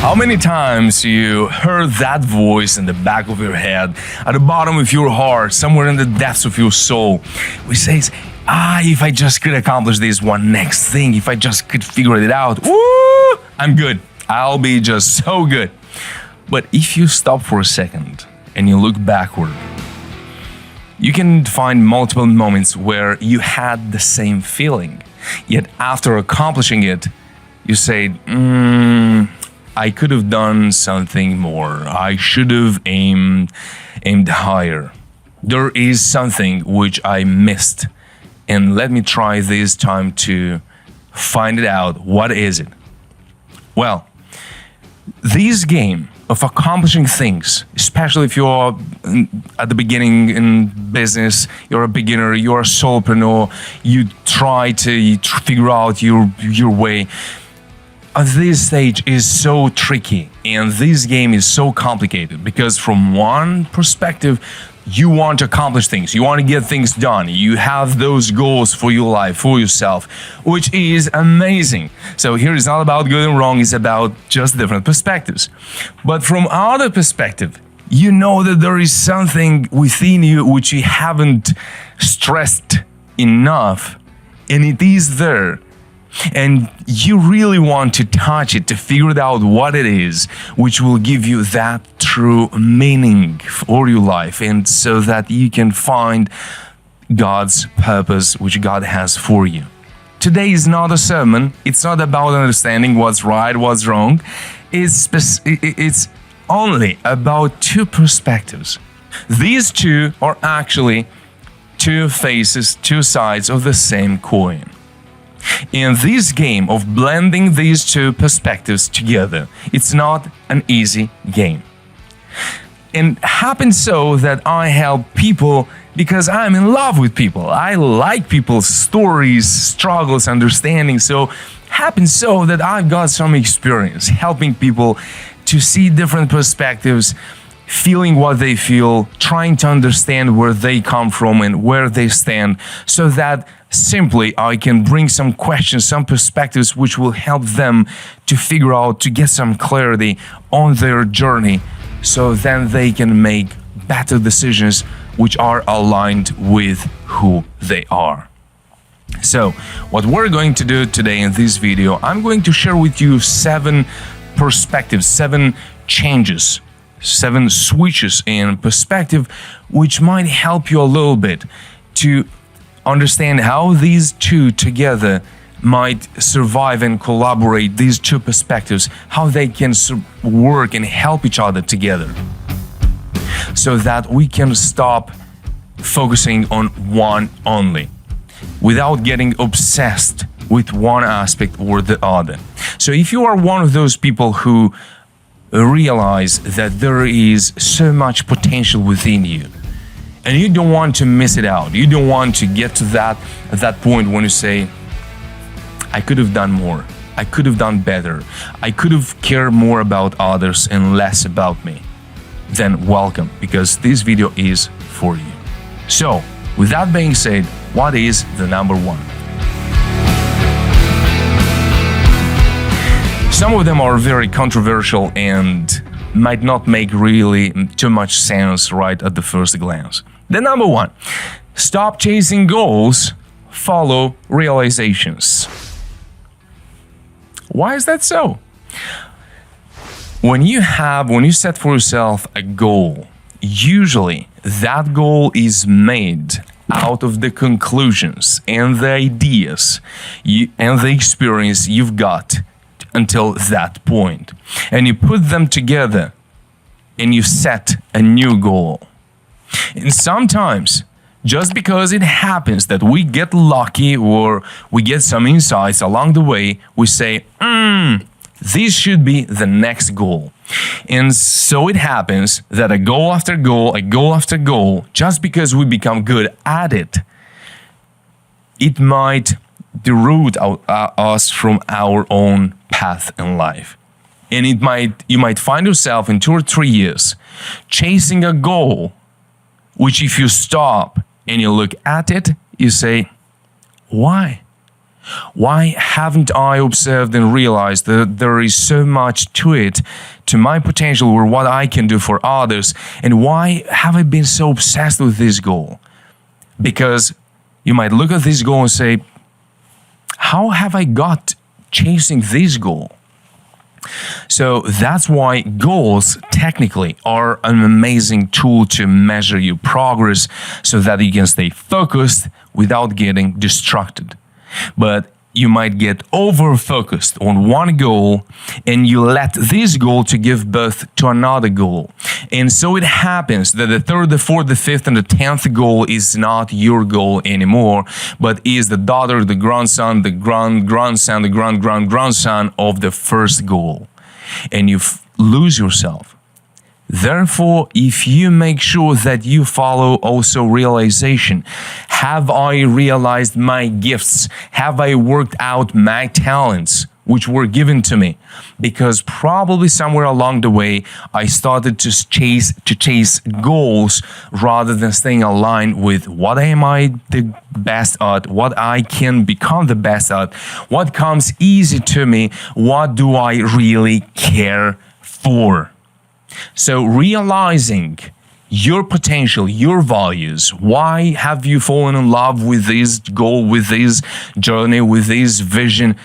How many times you heard that voice in the back of your head, at the bottom of your heart, somewhere in the depths of your soul, which says, if I just could accomplish this one next thing, if I just could figure it out, woo, I'm good. I'll be just so good. But if you stop for a second and you look backward, you can find multiple moments where you had the same feeling. Yet after accomplishing it, you say, I could have done something more. I should have aimed higher. There is something which I missed. And let me try this time to find it out. What is it? Well, this game of accomplishing things, especially if you're at the beginning in business, you're a beginner, you're a solopreneur, you try to figure out your way. At this stage is so tricky, and this game is so complicated because from one perspective, you want to accomplish things, you want to get things done, you have those goals for your life, for yourself, which is amazing. So here it's not about good and wrong, it's about just different perspectives. But from other perspective, you know that there is something within you which you haven't stressed enough, and it is there. And you really want to touch it, to figure out what it is, which will give you that true meaning for your life, and so that you can find God's purpose, which God has for you. Today is not a sermon. It's not about understanding what's right, what's wrong. It's only about two perspectives. These two are actually two faces, two sides of the same coin. In this game of blending these two perspectives together, it's not an easy game. And it happens so that I help people because I'm in love with people. I like people's stories, struggles, understanding. So happens so that I've got some experience helping people to see different perspectives, feeling what they feel, trying to understand where they come from and where they stand, so that simply I can bring some questions, some perspectives which will help them to figure out, to get some clarity on their journey, so then they can make better decisions which are aligned with who they are. So what we're going to do today in this video, I'm going to share with you 7 perspectives, 7 changes, 7 switches in perspective, which might help you a little bit to understand how these two together might survive and collaborate, these two perspectives, how they can work and help each other together, so that we can stop focusing on one only, without getting obsessed with one aspect or the other. So if you are one of those people who realize that there is so much potential within you, and you don't want to miss it out, you don't want to get to that point when you say, I could have done more, I could have done better, I could have cared more about others and less about me, then welcome, because this video is for you. So with that being said, what is the number 1? Some of them are very controversial and might not make really too much sense right at the first glance. The number 1, stop chasing goals, follow realizations. Why is that so? When you set for yourself a goal, usually that goal is made out of the conclusions and the ideas and the experience you've got until that point, and you put them together and you set a new goal. And sometimes, just because it happens that we get lucky or we get some insights along the way, we say, this should be the next goal. And so it happens that a goal after goal, just because we become good at it, it might deroot us from our own path in life. And you might find yourself in 2 or 3 years chasing a goal, which if you stop and you look at it, you say, why? Why haven't I observed and realized that there is so much to it, to my potential or what I can do for others? And why have I been so obsessed with this goal? Because you might look at this goal and say, how have I got chasing this goal? So that's why goals technically are an amazing tool to measure your progress so that you can stay focused without getting distracted. But you might get over-focused on one goal and you let this goal to give birth to another goal. And so it happens that the third, the fourth, the fifth, and the 10th goal is not your goal anymore, but is the daughter, the grandson, the grandson, the grandson of the first goal. And you lose yourself. Therefore, if you make sure that you follow also realization, have I realized my gifts? Have I worked out my talents which were given to me? Because probably somewhere along the way, I started to chase goals rather than staying aligned with what am I the best at, what I can become the best at, what comes easy to me, what do I really care for. So realizing your potential, your values, why have you fallen in love with this goal, with this journey, with this vision,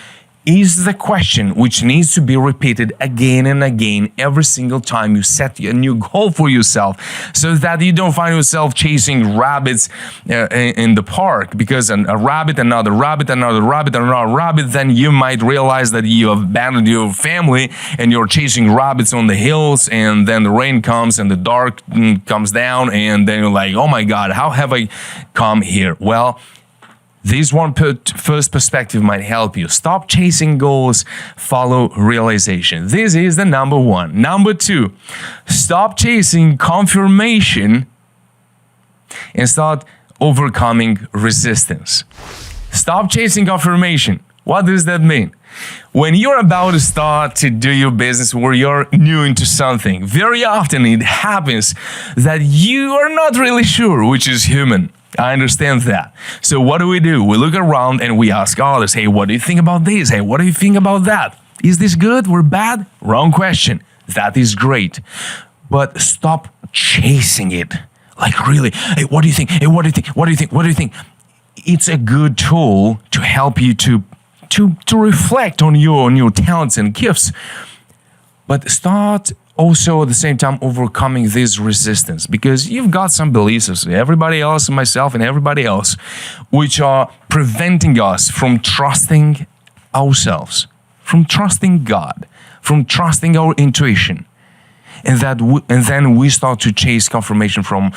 is the question which needs to be repeated again and again every single time you set a new goal for yourself, so that you don't find yourself chasing rabbits in the park, because a rabbit, another rabbit, another rabbit, another rabbit, then you might realize that you have abandoned your family and you're chasing rabbits on the hills, and then the rain comes and the dark comes down, and then you're like, oh my God, how have I come here? Well, this one first perspective might help you. Stop chasing goals, follow realization. This is the number one. Number two, stop chasing confirmation and start overcoming resistance. Stop chasing confirmation. What does that mean? When you're about to start to do your business or you're new into something, very often it happens that you are not really sure, which is human. I understand that. So what do? We look around and we ask others, hey, what do you think about this? Hey, what do you think about that? Is this good or bad? Wrong question. That is great. But stop chasing it. Like really, hey, what do you think? Hey, what do you think? What do you think? What do you think? It's a good tool to help you to reflect on your talents and gifts. But start also at the same time overcoming this resistance, because you've got some beliefs, as everybody else, myself and everybody else, which are preventing us from trusting ourselves, from trusting God, from trusting our intuition. And then we start to chase confirmation from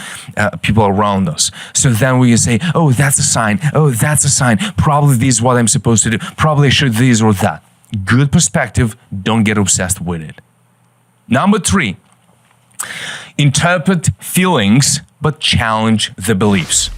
people around us. So then we say, oh, that's a sign. Oh, that's a sign. Probably this is what I'm supposed to do. Probably I should this or that. Good perspective. Don't get obsessed with it. Number three, interpret feelings, but challenge the beliefs.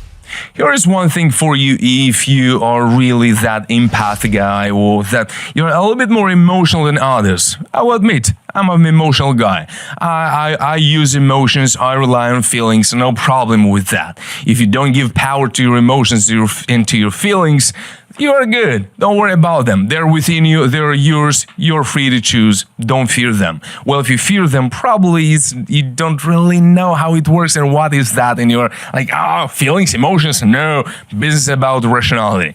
Here is one thing for you if you are really that empath guy, or that you're a little bit more emotional than others. I will admit, I'm an emotional guy. I use emotions, I rely on feelings, no problem with that. If you don't give power to your emotions and to your feelings, you are good. Don't worry about them. They're within you, they're yours, you're free to choose. Don't fear them. Well, if you fear them, probably you don't really know how it works and what is that, and you're like, feelings, emotions, no, business about rationality.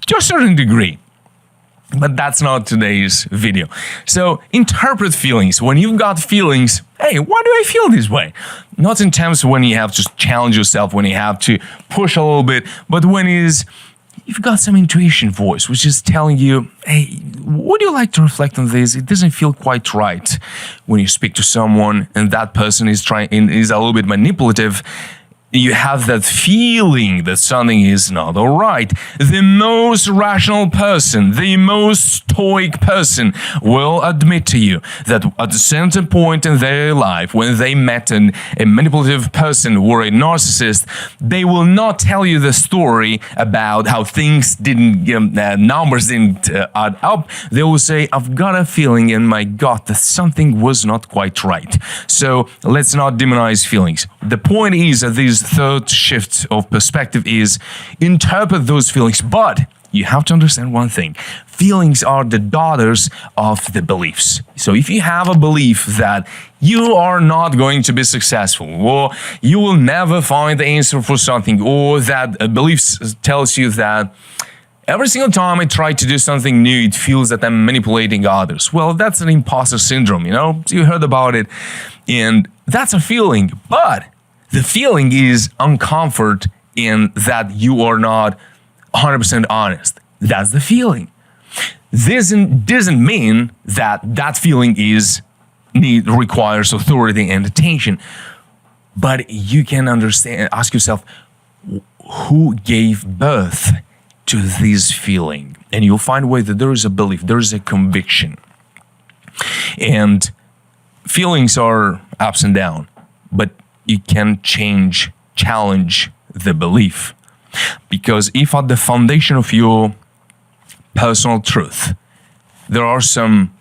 To a certain degree. But that's not today's video. So interpret feelings. When you've got feelings, hey, why do I feel this way? Not in terms when you have to challenge yourself, when you have to push a little bit, but when you've got some intuition voice, which is telling you, hey, would you like to reflect on this? It doesn't feel quite right. When you speak to someone and that person is a little bit manipulative, you have that feeling that something is not all right. The most rational person, the most stoic person will admit to you that at a certain point in their life, when they met a manipulative person or a narcissist, they will not tell you the story about how things numbers didn't add up. They will say, I've got a feeling in my gut that something was not quite right. So let's not demonize feelings. The point is that this third shift of perspective is interpret those feelings, but you have to understand one thing. Feelings are the daughters of the beliefs. So if you have a belief that you are not going to be successful, or you will never find the answer for something, or that a belief tells you that every single time I try to do something new, it feels that I'm manipulating others. Well, that's an imposter syndrome, You heard about it. And that's a feeling. But the feeling is uncomfort in that you are not 100% honest. That's the feeling. This doesn't mean that feeling requires authority and attention. But you can ask yourself, who gave birth to this feeling? And you'll find a way that there is a belief, there is a conviction. And feelings are ups and downs, but you can challenge the belief. Because if at the foundation of your personal truth, there are some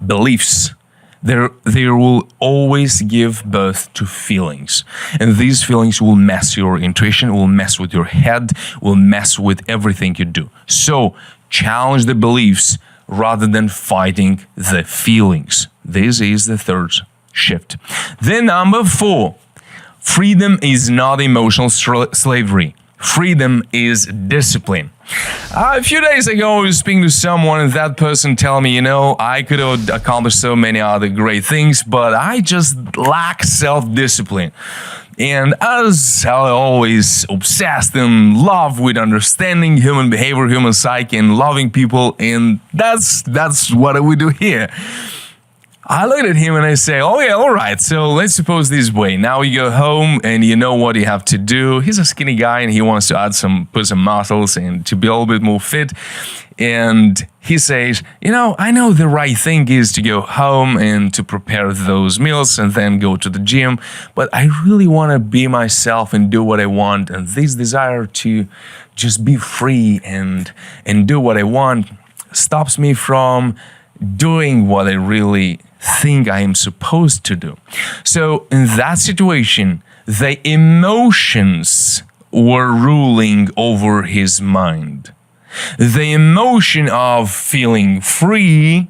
beliefs, they will always give birth to feelings. And these feelings will mess your intuition, will mess with your head, will mess with everything you do. So challenge the beliefs rather than fighting the feelings. This is the third shift. Then number 4, freedom is not emotional slavery. Freedom is discipline. A few days ago, I was speaking to someone, and that person told me, I could have accomplished so many other great things, but I just lack self-discipline. And as I always obsessed and love with understanding human behavior, human psyche, and loving people, and that's what we do here. I looked at him and I say, oh yeah, all right, so let's suppose this way. Now you go home and you know what you have to do. He's a skinny guy and he wants to put some muscles and to be a little bit more fit. And he says, I know the right thing is to go home and to prepare those meals and then go to the gym, but I really want to be myself and do what I want. And this desire to just be free and do what I want stops me from doing what I really think I am supposed to do. So in that situation, the emotions were ruling over his mind. The emotion of feeling free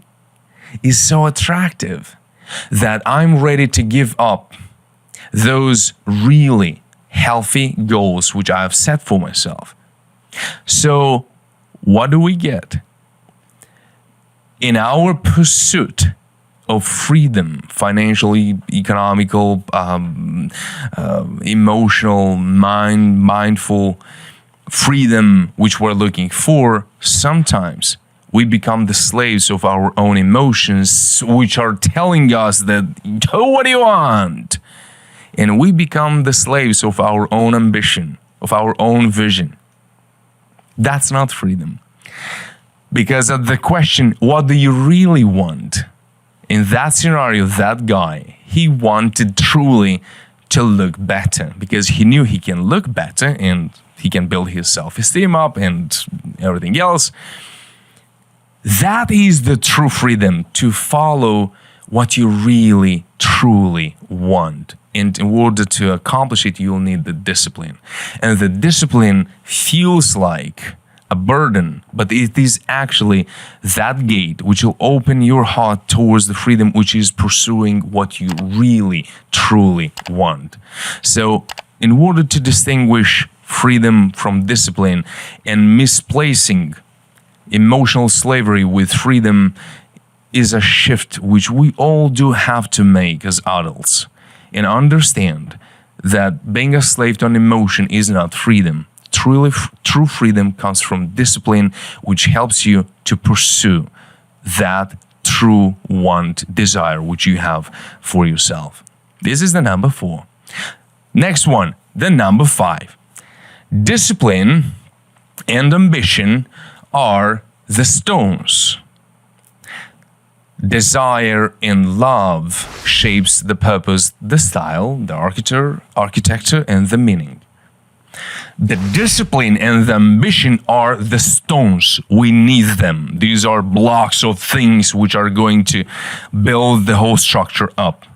is so attractive that I'm ready to give up those really healthy goals which I have set for myself. So what do we get? In our pursuit of freedom, financially, economical, emotional, mindful freedom, which we're looking for, sometimes we become the slaves of our own emotions, which are telling us that, oh, what do you want? And we become the slaves of our own ambition, of our own vision. That's not freedom. Because of the question, what do you really want? In that scenario, that guy, he wanted truly to look better because he knew he can look better and he can build his self-esteem up and everything else. That is the true freedom, to follow what you really, truly want. And in order to accomplish it, you'll need the discipline. And the discipline feels like a burden, but it is actually that gate which will open your heart towards the freedom which is pursuing what you really, truly want. So in order to distinguish freedom from discipline and misplacing emotional slavery with freedom is a shift which we all do have to make as adults, and understand that being a slave to an emotion is not freedom. True freedom comes from discipline, which helps you to pursue that true desire which you have for yourself. This is the number 4. Next one, the number 5. Discipline and ambition are the stones. Desire and love shapes the purpose, the style, the architecture, and the meaning. The discipline and the ambition are the stones. We need them. These are blocks of things which are going to build the whole structure up.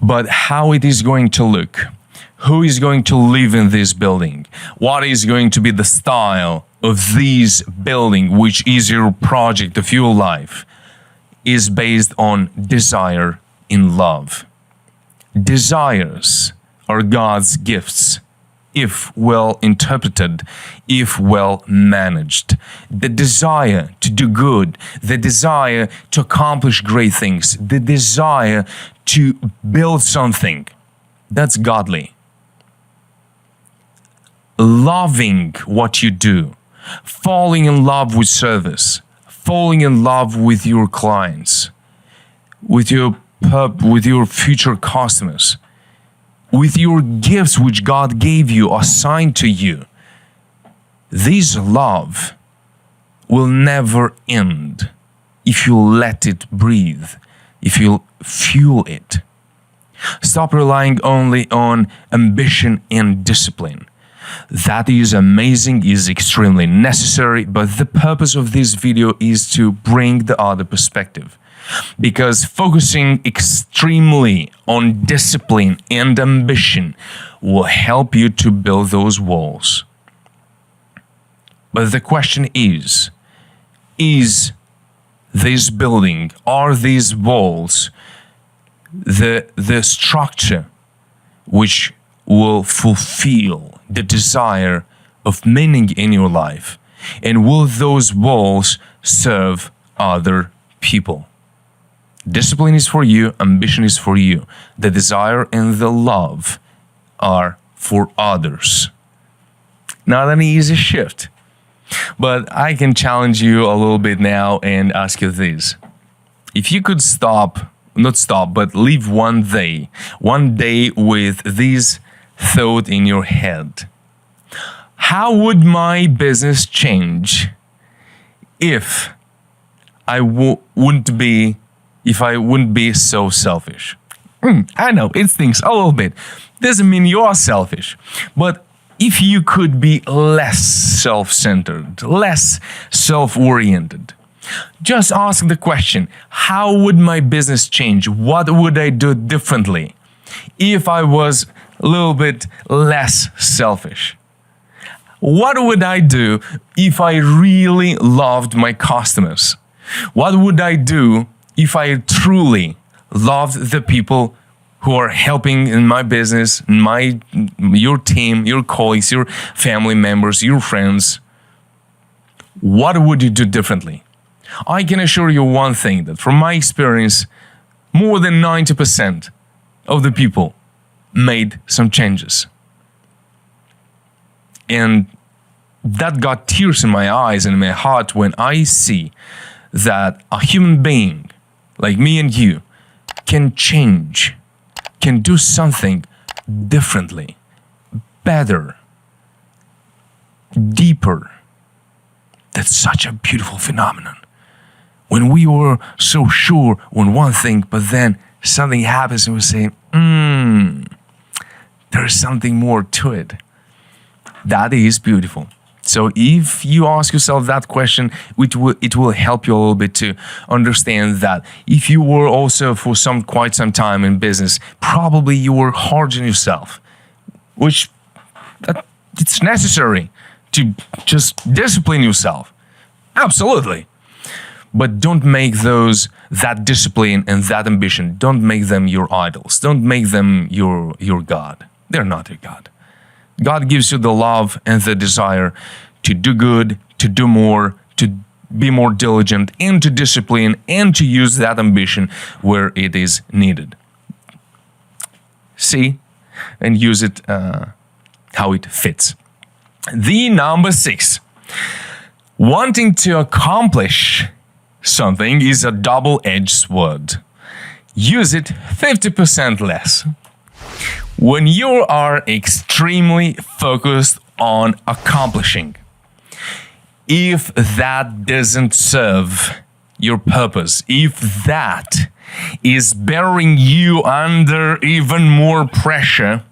But how it is going to look, who is going to live in this building, what is going to be the style, of this building, which is your project of your life, is based on desire in love. Desires are God's gifts, if well interpreted, if well managed. The desire to do good, the desire to accomplish great things, the desire to build something, that's godly. Loving what you do, falling in love with service, falling in love with your clients, with your future customers, with your gifts which God gave you, assigned to you. This love will never end if you let it breathe, if you fuel it. Stop relying only on ambition and discipline. That is amazing, is extremely necessary, but the purpose of this video is to bring the other perspective. Because focusing extremely on discipline and ambition will help you to build those walls. But the question is this building, are these walls the structure which will fulfill the desire of meaning in your life? And will those walls serve other people? Discipline is for you, ambition is for you. The desire and the love are for others. Not an easy shift, but I can challenge you a little bit now and ask you this. If you could live one day with this thought in your head, how would my business change if I wouldn't be so selfish? I know, it stinks a little bit. Doesn't mean you are selfish. But if you could be less self-centered, less self-oriented, just ask the question, how would my business change? What would I do differently if I was a little bit less selfish? What would I do if I really loved my customers? What would I do if I truly loved the people who are helping in my business, your team, your colleagues, your family members, your friends? What would you do differently? I can assure you one thing, that from my experience, more than 90% of the people made some changes. And that got tears in my eyes and in my heart when I see that a human being like me and you can change, can do something differently, better, deeper. That's such a beautiful phenomenon. When we were so sure on one thing, but then something happens and we say, there's something more to it. That is beautiful. So if you ask yourself that question, it will help you a little bit to understand that if you were also for quite some time in business, probably you were hard on yourself, which it's necessary to just discipline yourself. Absolutely. But don't make that discipline and that ambition, don't make them your idols. Don't make them your God. They're not your God. God gives you the love and the desire to do good, to do more, to be more diligent, and to discipline, and to use that ambition where it is needed. See and use it how it fits. The number 6. Wanting to accomplish something is a double-edged sword. Use it 50% less. When you are extremely focused on accomplishing, if that doesn't serve your purpose, if that is bearing you under even more pressure,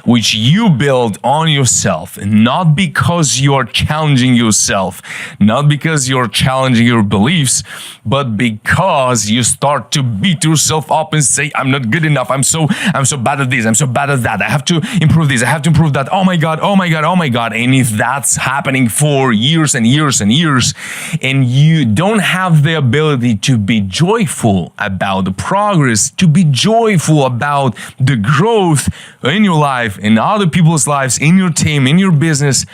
which you build on yourself, not because you are challenging yourself, not because you're challenging your beliefs, but because you start to beat yourself up and say, I'm not good enough, I'm so bad at this, I'm so bad at that, I have to improve this, I have to improve that, oh my God, oh my God, oh my God. And if that's happening for years and years and years, and you don't have the ability to be joyful about the progress, to be joyful about the growth in your life, in other people's lives, in your team, in your business,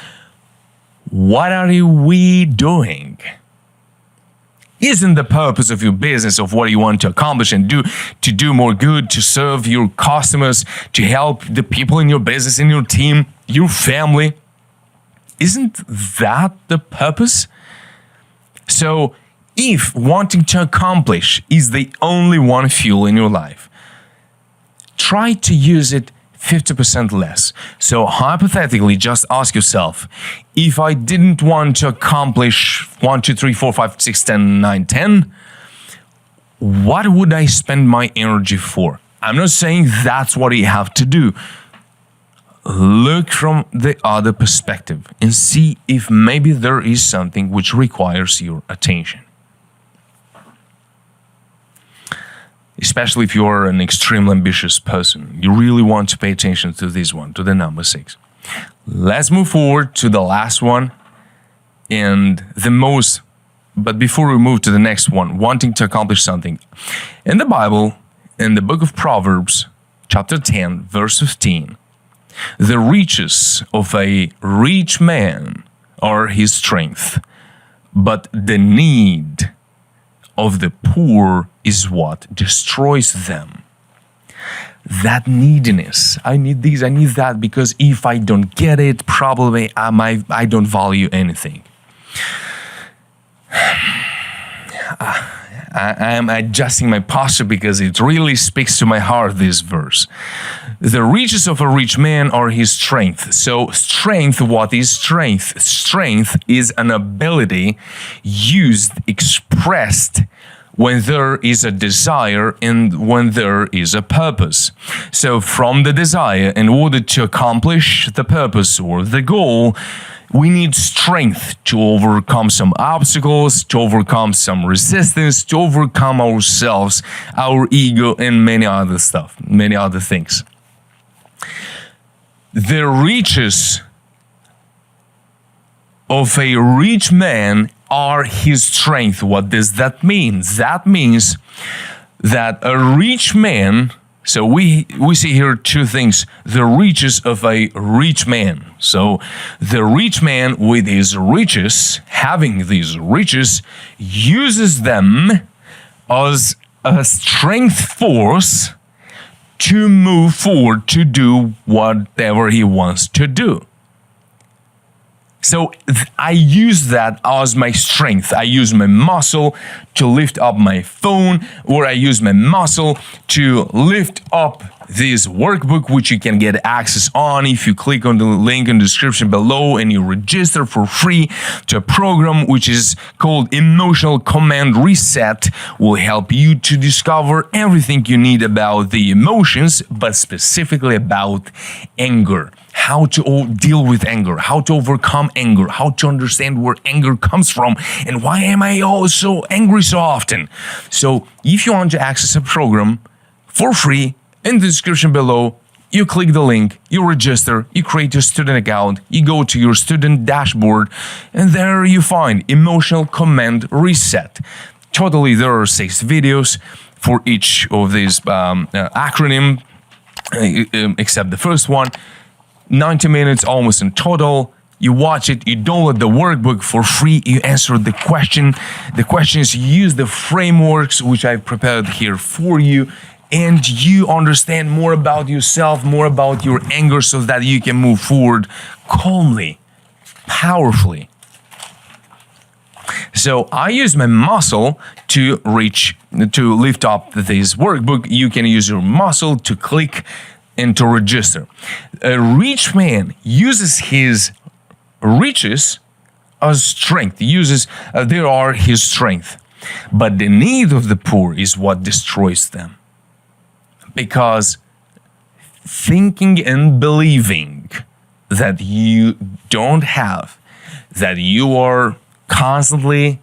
what are we doing? Isn't the purpose of your business, of what you want to accomplish and do, to do more good, to serve your customers, to help the people in your business, in your team, your family? Isn't that the purpose? So if wanting to accomplish is the only one fuel in your life, try to use it 50% less. So hypothetically, just ask yourself, if I didn't want to accomplish 1, 2, 3, 4, 5, 6, 10, 9, 10, what would I spend my energy for? I'm not saying that's what you have to do. Look from the other perspective and see if maybe there is something which requires your attention. Especially if you're an extremely ambitious person, you really want to pay attention to this one, to the number 6. Let's move forward to the last one and the most, but before we move to the next one, wanting to accomplish something. In the Bible, in the book of Proverbs, chapter 10, verse 15, the riches of a rich man are his strength, but the need of the poor is what destroys them. That neediness, I need this, I need that, because if I don't get it, probably I don't value anything. I am adjusting my posture because it really speaks to my heart, this verse. The riches of a rich man are his strength. So strength, what is strength? Strength is an ability used, expressed when there is a desire and when there is a purpose. So from the desire, in order to accomplish the purpose or the goal, we need strength to overcome some obstacles, to overcome some resistance, to overcome ourselves, our ego, and many other stuff, many other things. The riches of a rich man are his strength. What does that mean? That means that a rich man, so we see here two things, the riches of a rich man. So the rich man with his riches, having these riches, uses them as a strength force to move forward, to do whatever he wants to do. So I use that as my strength. I use my muscle to lift up my phone, or I use my muscle to lift up this workbook, which you can get access on if you click on the link in the description below and you register for free to a program which is called Emotional Command Reset. Will help you to discover everything you need about the emotions, but specifically about anger. How to deal with anger, how to overcome anger, how to understand where anger comes from, and why am I so angry so often. So if you want to access a program for free, in the description below, you click the link, you register, you create your student account, you go to your student dashboard, and there you find Emotional Command Reset. Totally, there are 6 videos for each of these acronym, except the first one. 90 minutes almost in total. You watch it, you download the workbook for free, you answer the question. The questions, you use the frameworks which I've prepared here for you, and you understand more about yourself, more about your anger, so that you can move forward calmly, powerfully. So I use my muscle to lift up this workbook. You can use your muscle to click and to register. A rich man uses his riches as strength. They are his strength. But the need of the poor is what destroys them. Because thinking and believing that you don't have, that you are constantly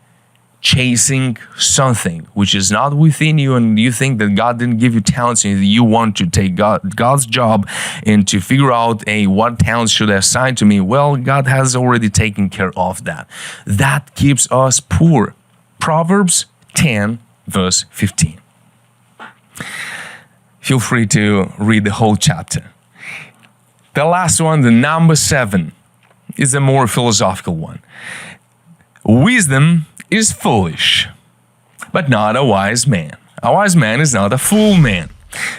chasing something which is not within you, and you think that God didn't give you talents and you want to take God's job and to figure out, hey, what talents should I assign to me? Well, God has already taken care of that. That keeps us poor. Proverbs 10 verse 15. Feel free to read the whole chapter. The last one, the number 7, is a more philosophical one. Wisdom is foolish, but not a wise man. A wise man is not a fool man.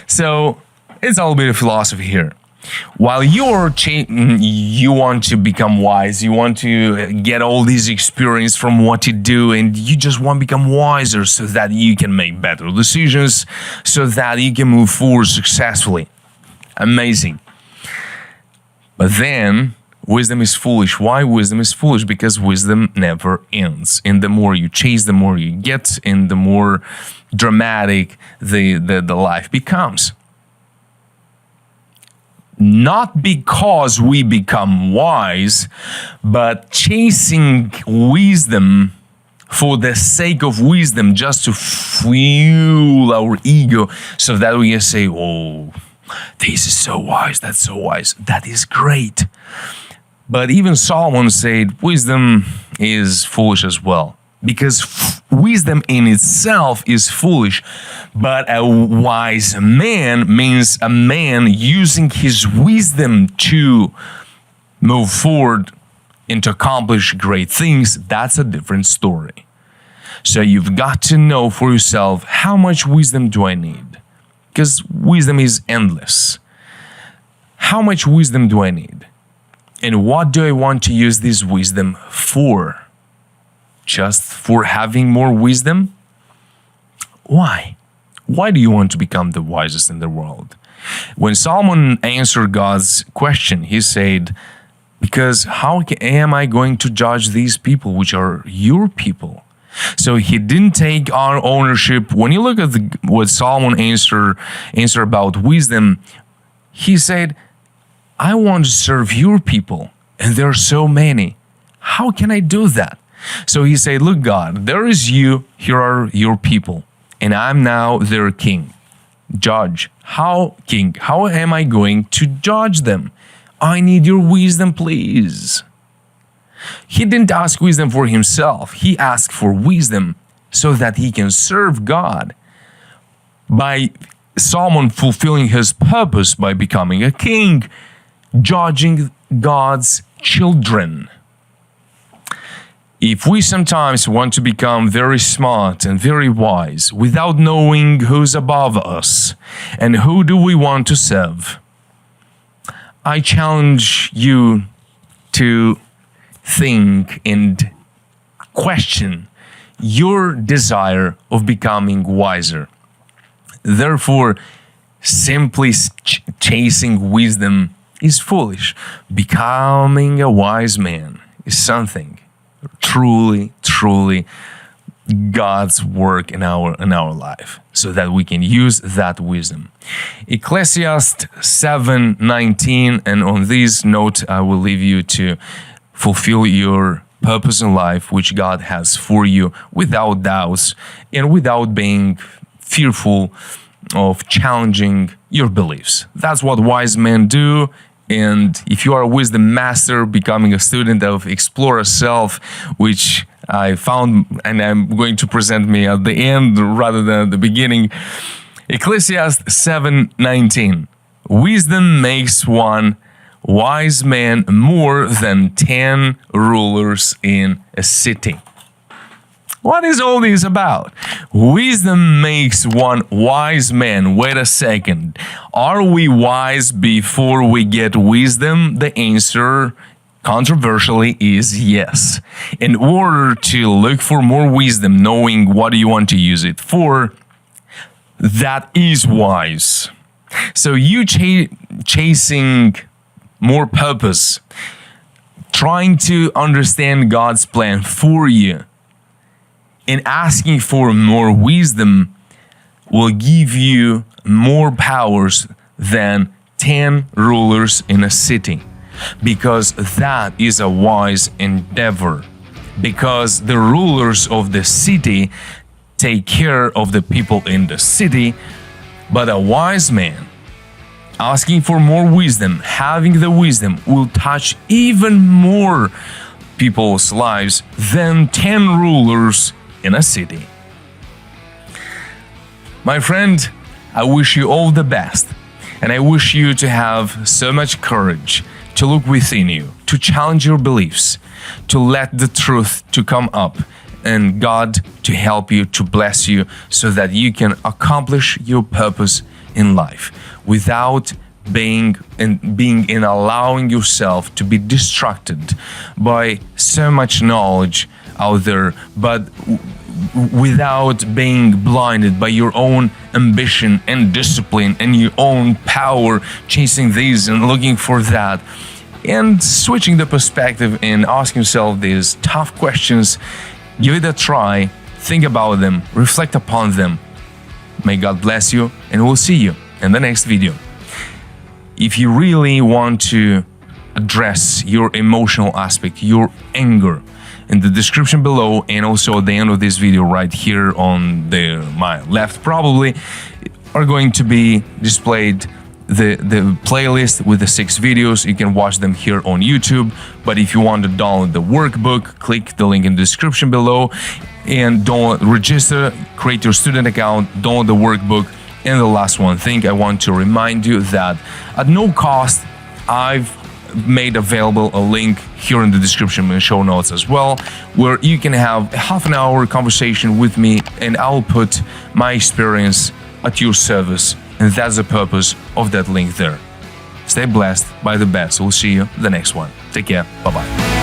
So it's a little bit of philosophy here. While you want to become wise, you want to get all this experience from what you do, and you just want to become wiser so that you can make better decisions, so that you can move forward successfully. Amazing. But then wisdom is foolish. Why wisdom is foolish? Because wisdom never ends. And the more you chase, the more you get, and the more dramatic the life becomes. Not because we become wise, but chasing wisdom for the sake of wisdom, just to fuel our ego so that we can say, oh, this is so wise, that's so wise. That is great. But even Solomon said wisdom is foolish as well, because wisdom in itself is foolish. But a wise man means a man using his wisdom to move forward and to accomplish great things. That's a different story. So you've got to know for yourself, how much wisdom do I need? Because wisdom is endless. How much wisdom do I need? And what do I want to use this wisdom for? Just for having more wisdom? Why? Why do you want to become the wisest in the world? When Solomon answered God's question, he said, because how am I going to judge these people, which are your people? So he didn't take our ownership. When you look at what Solomon answered about wisdom, he said, I want to serve your people, and there are so many. How can I do that? So he said, look, God, there is you, here are your people, and I'm now their king. Judge. How, king? How am I going to judge them? I need your wisdom, please. He didn't ask wisdom for himself. He asked for wisdom so that he can serve God. By Solomon fulfilling his purpose by becoming a king, judging God's children. If we sometimes want to become very smart and very wise without knowing who's above us and who do we want to serve, I challenge you to think and question your desire of becoming wiser. Therefore, simply chasing wisdom is foolish. Becoming a wise man is something truly God's work in our life, so that we can use that wisdom. Ecclesiastes 7:19, and on this note, I will leave you to fulfill your purpose in life, which God has for you, without doubts and without being fearful of challenging your beliefs. That's what wise men do. And if you are a wisdom master, becoming a student of Explorer Self, which I found and I'm going to present me at the end rather than at the beginning, Ecclesiastes 7:19. Wisdom makes one wise man more than 10 rulers in a city. What is all this about? Wisdom makes one wise man. Wait a second. Are we wise before we get wisdom? The answer, controversially, is yes. In order to look for more wisdom, knowing what you want to use it for, that is wise. So you chasing more purpose, trying to understand God's plan for you, and asking for more wisdom will give you more powers than 10 rulers in a city, because that is a wise endeavor. Because the rulers of the city take care of the people in the city, but a wise man, asking for more wisdom, having the wisdom, will touch even more people's lives than 10 rulers in a city. My friend, I wish you all the best, and I wish you to have so much courage to look within you, to challenge your beliefs, to let the truth to come up, and God to help you, to bless you, so that you can accomplish your purpose in life without being in allowing yourself to be distracted by so much knowledge out there, but without being blinded by your own ambition and discipline and your own power, chasing these and looking for that, and switching the perspective and asking yourself these tough questions. Give it a try, think about them, reflect upon them. May God bless you, and we'll see you in the next video. If you really want to address your emotional aspect, your anger, in the description below, and also at the end of this video right here on my left probably, are going to be displayed the playlist with the 6 videos. You can watch them here on YouTube, but if you want to download the workbook, click the link in the description below and register, create your student account, download the workbook. And the last one thing, I want to remind you that at no cost, I've made available a link here in the description and show notes as well, where you can have a half an hour conversation with me, and I'll put my experience at your service, and that's the purpose of that link there. Stay blessed by the best. We'll see you in the next one. Take care. Bye-bye.